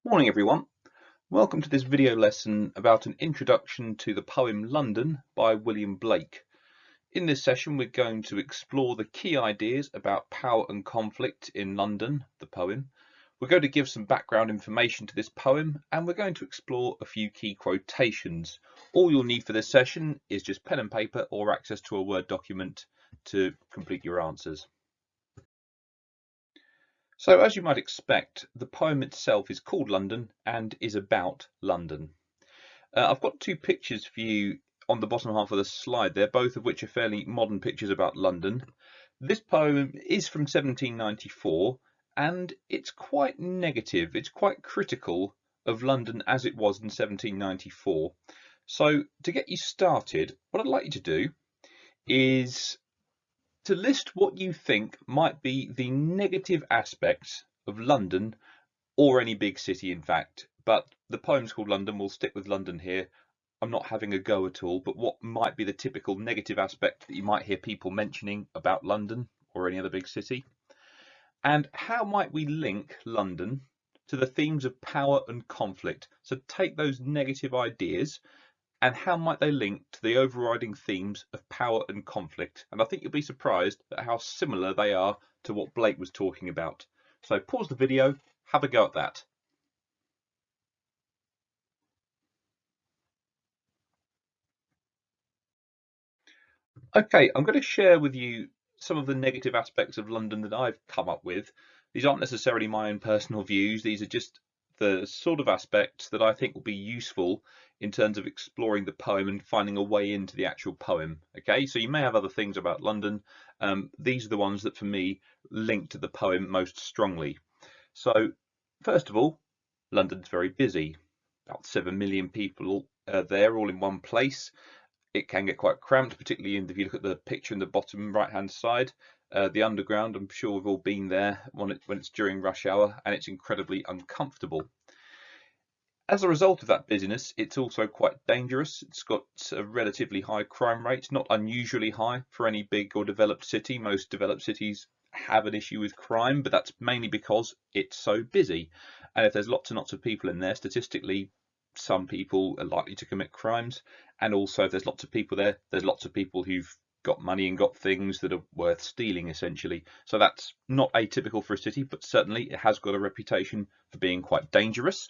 Morning everyone, welcome to this video lesson about an introduction to the poem London by William Blake. In this session we're going to explore the key ideas about power and conflict in London, the poem. We're going to give some background information to this poem and we're going to explore a few key quotations. All you'll need for this session is just pen and paper or access to a Word document to complete your answers. So, as you might expect, the poem itself is called London and is about London. I've got two pictures for you on the bottom half of the slide there, both of which are fairly modern pictures about London. This poem is from 1794 and it's quite negative, it's quite critical of London as it was in 1794. So, to get you started, what I'd like you to do is to list what you think might be the negative aspects of London, or any big city in fact, but the poem's called London, we'll stick with London here. I'm not having a go at all, but what might be the typical negative aspect that you might hear people mentioning about London or any other big city? And how might we link London to the themes of power and conflict? So take those negative ideas and how might they link to the overriding themes of power and conflict? And I think you'll be surprised at how similar they are to what Blake was talking about. So pause the video, have a go at that. Okay, I'm going to share with you some of the negative aspects of London that I've come up with. These aren't necessarily my own personal views, these are just the sort of aspects that I think will be useful in terms of exploring the poem and finding a way into the actual poem. Okay, so you may have other things about London. These are the ones that for me link to the poem most strongly. So first of all, London's very busy. About 7 million people there all in one place. It can get quite cramped, particularly if you look at the picture in the bottom right hand side. The underground, I'm sure we've all been there when it's during rush hour, and it's incredibly uncomfortable. As a result of that busyness, it's also quite dangerous. It's got a relatively high crime rate, not unusually high for any big or developed city. Most developed cities have an issue with crime, but that's mainly because it's so busy. And if there's lots and lots of people in there, statistically, some people are likely to commit crimes. And also, if there's lots of people there, there's lots of people who've got money and got things that are worth stealing, essentially. So that's not atypical for a city, but certainly it has got a reputation for being quite dangerous.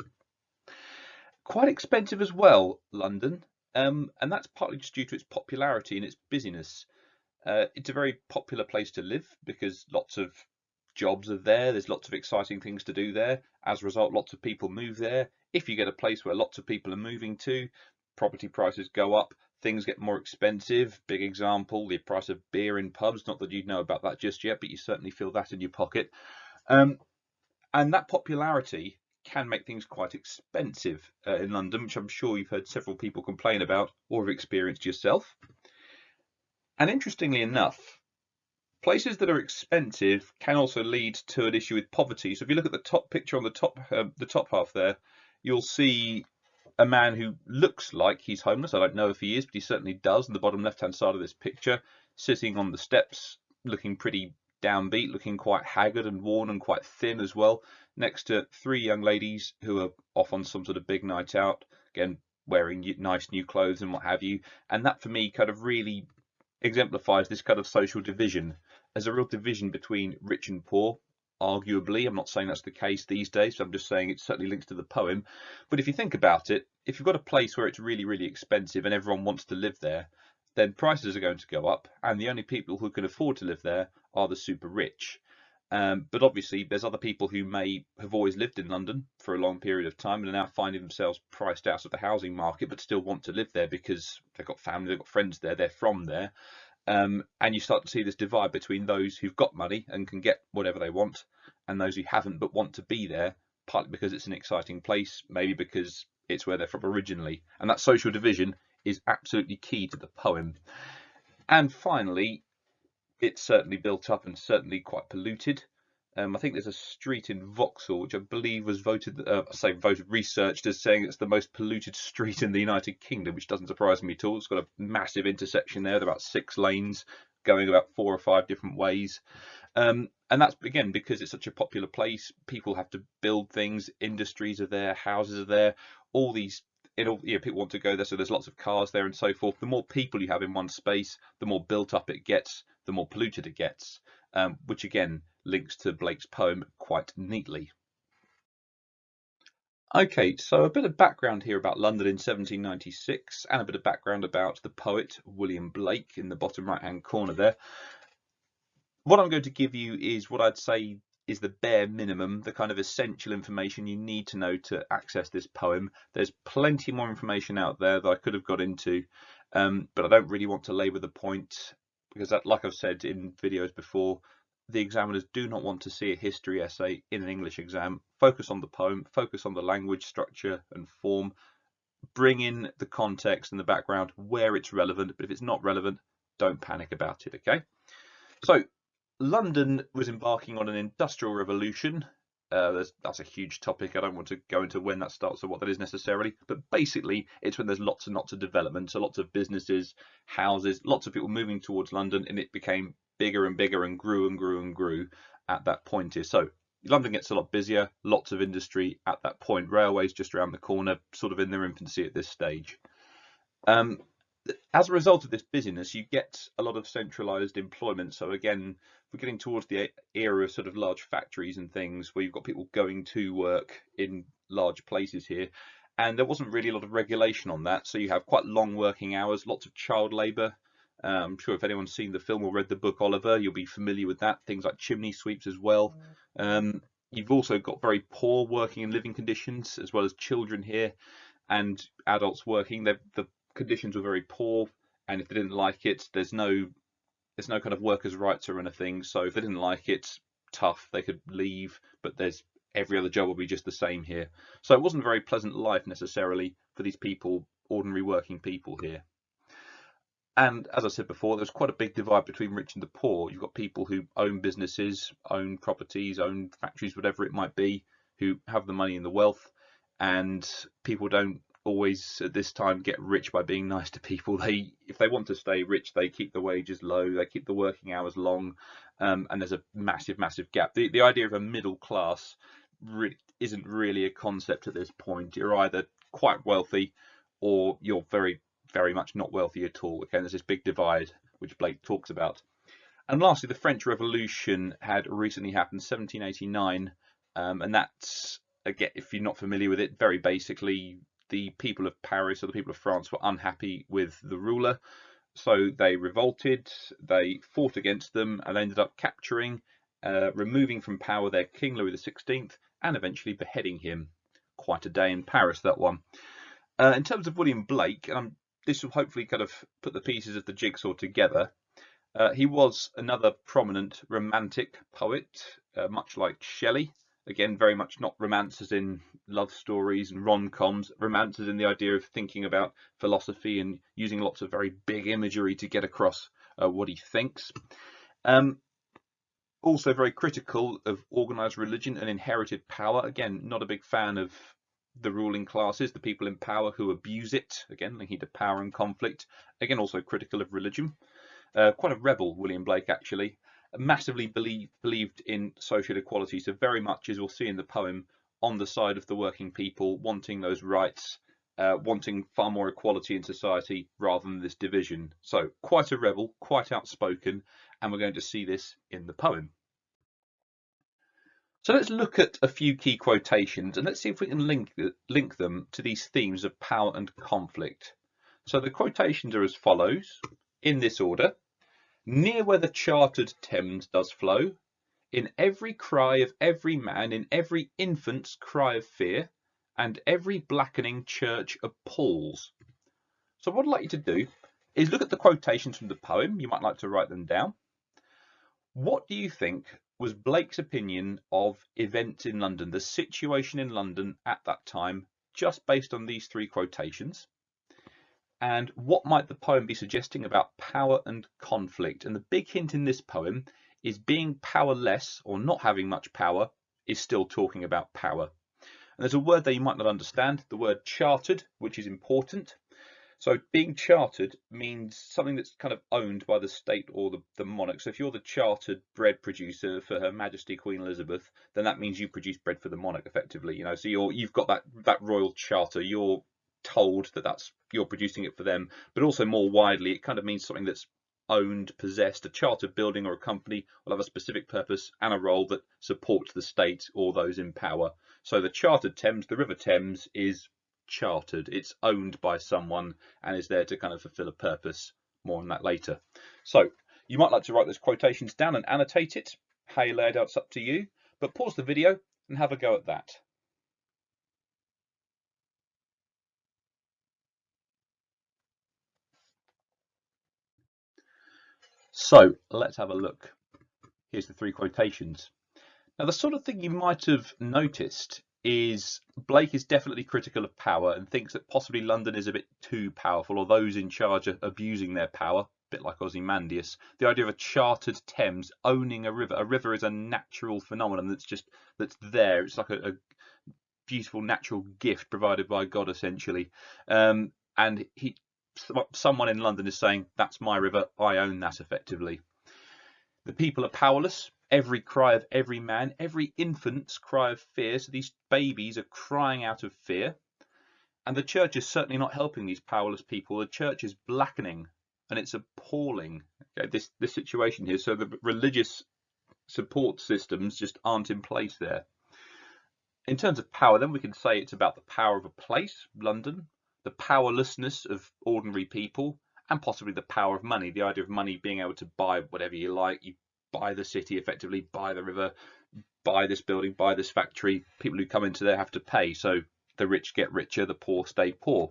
Quite expensive as well, London, and that's partly just due to its popularity and its busyness. It's a very popular place to live because lots of jobs are there, there's lots of exciting things to do there. As a result, lots of people move there. If you get a place where lots of people are moving to, property prices go up, things get more expensive. Big example, the price of beer in pubs. Not that you'd know about that just yet, but you certainly feel that in your pocket. And that popularity can make things quite expensive in London, which I'm sure you've heard several people complain about or have experienced yourself. And interestingly enough, places that are expensive can also lead to an issue with poverty. So if you look at the top picture on the top half there, you'll see a man who looks like he's homeless. I don't know if he is, but he certainly does. On the bottom left-hand side of this picture, sitting on the steps, looking pretty downbeat, looking quite haggard and worn and quite thin as well, next to three young ladies who are off on some sort of big night out, again wearing nice new clothes and what have you. And that for me kind of really exemplifies this kind of social division. There's a real division between rich and poor, arguably. I'm not saying that's the case these days, so I'm just saying it certainly links to the poem. But if you think about it, if you've got a place where it's really, really expensive and everyone wants to live there, then prices are going to go up, and the only people who can afford to live there are the super rich. But obviously there's other people who may have always lived in London for a long period of time and are now finding themselves priced out of the housing market, but still want to live there because they've got family, they've got friends there, they're from there. And you start to see this divide between those who've got money and can get whatever they want, and those who haven't but want to be there, partly because it's an exciting place, maybe because it's where they're from originally. And that social division is absolutely key to the poem. And finally, it's certainly built up and certainly quite polluted. I think there's a street in Vauxhall which I believe was researched as saying it's the most polluted street in the United Kingdom, which doesn't surprise me at all. It's got a massive intersection there with about 6 lanes going about 4 or 5 different ways. And that's again because it's such a popular place. People have to build things. Industries are there. Houses are there. All these, people want to go there. So there's lots of cars there and so forth. The more people you have in one space, the more built up it gets, the more polluted it gets. Which again links to Blake's poem quite neatly. Okay, so a bit of background here about London in 1796 and a bit of background about the poet William Blake in the bottom right hand corner there. What I'm going to give you is what I'd say is the bare minimum, the kind of essential information you need to know to access this poem. There's plenty more information out there that I could have got into, but I don't really want to labour the point because, like I've said in videos before, the examiners do not want to see a history essay in an English exam. Focus on the poem, focus on the language, structure and form, bring in the context and the background where it's relevant, but if it's not relevant, don't panic about it, okay? So, London was embarking on an industrial revolution. That's a huge topic. I don't want to go into when that starts or what that is necessarily, but basically it's when there's lots and lots of development, so lots of businesses, houses, lots of people moving towards London, and it became bigger and bigger and grew and grew and grew at that point here. So London gets a lot busier, lots of industry at that point. Railways just around the corner, sort of in their infancy at this stage. As a result of this busyness, you get a lot of centralized employment. So again, we're getting towards the era of sort of large factories and things where you've got people going to work in large places here. And there wasn't really a lot of regulation on that. So you have quite long working hours, lots of child labour. I'm sure if anyone's seen the film or read the book Oliver, you'll be familiar with that. Things like chimney sweeps as well. You've also got very poor working and living conditions, as well as children here and adults working. The conditions were very poor, and if they didn't like it, there's no kind of workers' rights or anything. So if they didn't like it, tough, they could leave, but there's every other job will be just the same here. So it wasn't a very pleasant life necessarily for these people, ordinary working people here. And as I said before, there's quite a big divide between rich and the poor. You've got people who own businesses, own properties, own factories, whatever it might be, who have the money and the wealth, and people don't always at this time get rich by being nice to people. If they want to stay rich, they keep the wages low, they keep the working hours long, and there's a massive gap. The idea of a middle class isn't really a concept at this point. You're either quite wealthy or you're very much not wealthy at all. Again, there's this big divide which Blake talks about. And lastly, the French Revolution had recently happened, 1789, and that's, again, if you're not familiar with it, very basically the people of Paris or the people of France were unhappy with the ruler, so they revolted, they fought against them, and they ended up capturing, removing from power their king Louis XVI, and eventually beheading him. Quite a day in Paris, that one. In terms of William Blake, this will hopefully kind of put the pieces of the jigsaw together. He was another prominent romantic poet, much like Shelley. Again, very much not romance as in love stories and rom-coms, romance as in the idea of thinking about philosophy and using lots of very big imagery to get across what he thinks. Also very critical of organised religion and inherited power. Again, not a big fan of the ruling classes, the people in power who abuse it. Again, linking to power and conflict. Again, also critical of religion. Quite a rebel, William Blake, actually. Massively believed in social equality, so very much, as we'll see in the poem, on the side of the working people, wanting those rights, wanting far more equality in society rather than this division. So quite a rebel, quite outspoken, and we're going to see this in the poem. So let's look at a few key quotations and let's see if we can link them to these themes of power and conflict. So the quotations are as follows, in this order. Near where the chartered Thames does flow, in every cry of every man, in every infant's cry of fear, and every blackening church appalls. So what I'd like you to do is look at the quotations from the poem. You might like to write them down. What do you think was Blake's opinion of events in London, the situation in London at that time, just based on these three quotations? And what might the poem be suggesting about power and conflict? And the big hint in this poem is being powerless or not having much power is still talking about power. And there's a word there you might not understand, the word chartered, which is important. So being chartered means something that's kind of owned by the state or the monarch. So if you're the chartered bread producer for Her Majesty Queen Elizabeth, then that means you produce bread for the monarch effectively. You know, so you've got that royal charter. You're told that you're producing it for them, but also more widely, it kind of means something that's owned, possessed. A chartered building or a company will have a specific purpose and a role that supports the state or those in power. So the chartered Thames, the River Thames, is chartered. It's owned by someone and is there to kind of fulfill a purpose. More on that later. So you might like to write those quotations down and annotate it. How you lay it out's up to you, but pause the video and have a go at that. So let's have a look. Here's the 3 quotations. Now, the sort of thing you might have noticed is Blake is definitely critical of power and thinks that possibly London is a bit too powerful, or those in charge are abusing their power, a bit like Ozymandias. The idea of a chartered Thames owning a river. A river is a natural phenomenon that's there. It's like a beautiful natural gift provided by God, essentially. And someone in London is saying, that's my river, I own that effectively. The people are powerless. Every cry of every man, every infant's cry of fear. So these babies are crying out of fear. And the church is certainly not helping these powerless people. The church is blackening, and it's appalling. Okay, this situation here. So the religious support systems just aren't in place there. In terms of power, then we can say it's about the power of a place, London, the powerlessness of ordinary people, and possibly the power of money. The idea of money being able to buy whatever you like. You buy the city effectively, buy the river, buy this building, buy this factory. People who come into there have to pay. So the rich get richer, the poor stay poor.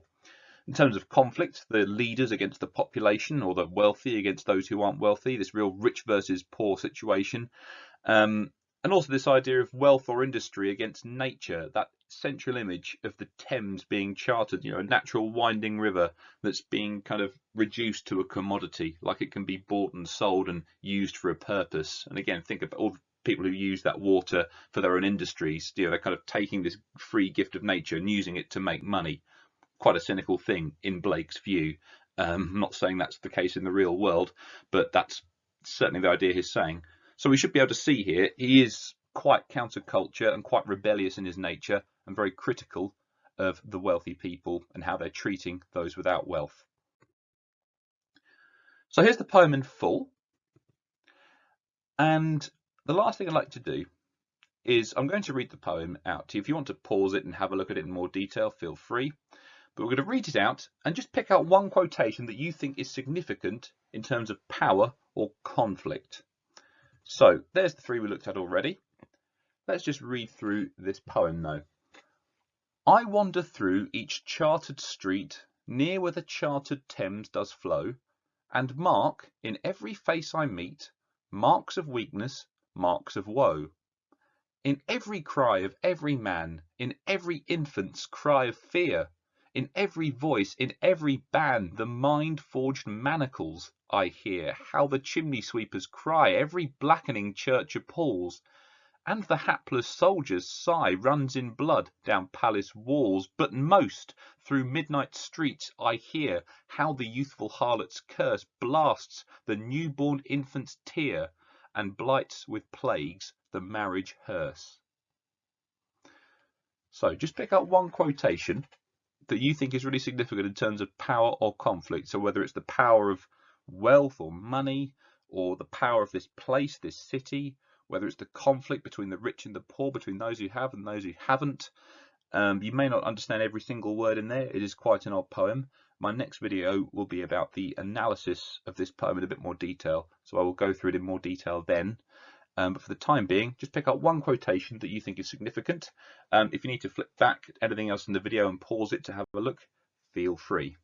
In terms of conflict, the leaders against the population, or the wealthy against those who aren't wealthy, this real rich versus poor situation. And also this idea of wealth or industry against nature, that central image of the Thames being chartered, you know, a natural winding river that's being kind of reduced to a commodity, like it can be bought and sold and used for a purpose. And again, think about all the people who use that water for their own industries. You know, they're kind of taking this free gift of nature and using it to make money. Quite a cynical thing in Blake's view. I'm not saying that's the case in the real world, but that's certainly the idea he's saying. So we should be able to see here, he is quite counterculture and quite rebellious in his nature and very critical of the wealthy people and how they're treating those without wealth. So here's the poem in full. And the last thing I'd like to do is I'm going to read the poem out to you. If you want to pause it and have a look at it in more detail, feel free. But we're going to read it out and just pick out one quotation that you think is significant in terms of power or conflict. So there's the 3 we looked at already. Let's just read through this poem now. I wander through each chartered street, near where the chartered Thames does flow, and mark, in every face I meet, marks of weakness, marks of woe. In every cry of every man, in every infant's cry of fear, in every voice, in every band, the mind-forged manacles I hear, how the chimney sweepers cry, every blackening church appalls, and the hapless soldier's sigh runs in blood down palace walls. But most through midnight streets I hear how the youthful harlot's curse blasts the newborn infant's tear, and blights with plagues the marriage hearse. So just pick up one quotation that you think is really significant in terms of power or conflict. So whether it's the power of wealth or money, or the power of this place, this city, whether it's the conflict between the rich and the poor, between those who have and those who haven't. You may not understand every single word in there. It is quite an old poem. My next video will be about the analysis of this poem in a bit more detail. So I will go through it in more detail then. But for the time being, just pick up one quotation that you think is significant. If you need to flip back anything else in the video and pause it to have a look, feel free.